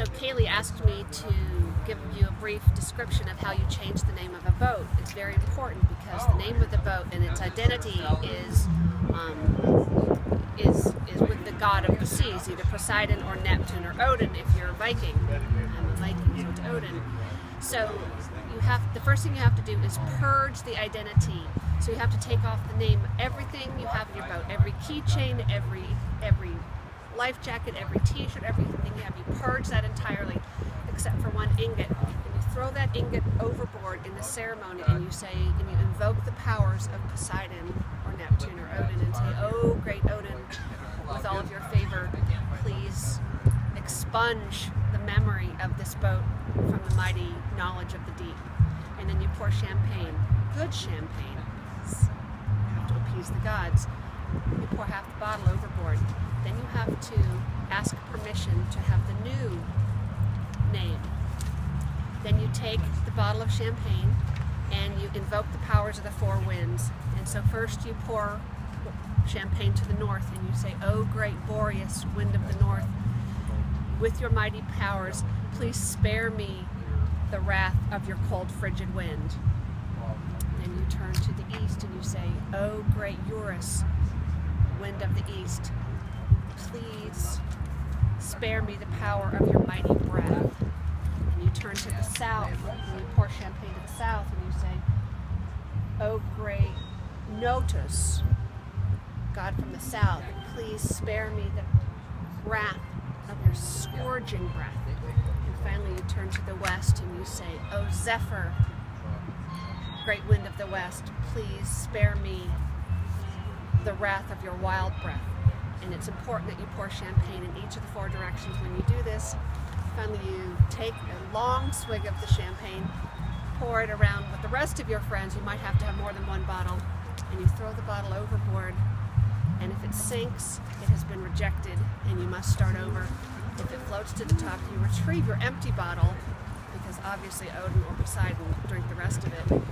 So Kaylee asked me to give you a brief description of how you change the name of a boat. It's very important because the name of the boat and its identity is with the god of the seas, either Poseidon or Neptune or Odin if you're a Viking. I'm a Viking, so it's Odin. So the first thing you have to do is purge the identity. So you have to take off the name, everything you have in your boat, every keychain, every life jacket, every t-shirt, everything you have, you purge that entirely except for one ingot. And you throw that ingot overboard in the ceremony and you say, and you invoke the powers of Poseidon or Neptune or Odin and say, "Oh great Odin, with all of your favor, please expunge the memory of this boat from the mighty knowledge of the deep." And then you pour champagne, good champagne, to appease the gods. You pour half the bottle overboard. Then you have to ask permission to have the new name. Then you take the bottle of champagne and you invoke the powers of the four winds. And so first you pour champagne to the north and you say, "Oh great Boreas, wind of the north, with your mighty powers, please spare me the wrath of your cold frigid wind." Then you turn to the east and you say, "Oh great Eurus, wind of the east, please spare me the power of your mighty breath." And you turn to the south and you pour champagne to the south and you say, "Oh great Notus, God from the south, please spare me the wrath of your scourging breath." And finally you turn to the west and you say, "Oh Zephyr, great wind of the west, please spare me the wrath of your wild breath." And it's important that you pour champagne in each of the four directions when you do this. Finally you take a long swig of the champagne, pour it around with the rest of your friends. You might have to have more than one bottle. And you throw the bottle overboard. And if it sinks, it has been rejected and you must start over. If it floats to the top, you retrieve your empty bottle, because obviously Odin or Poseidon drink the rest of it.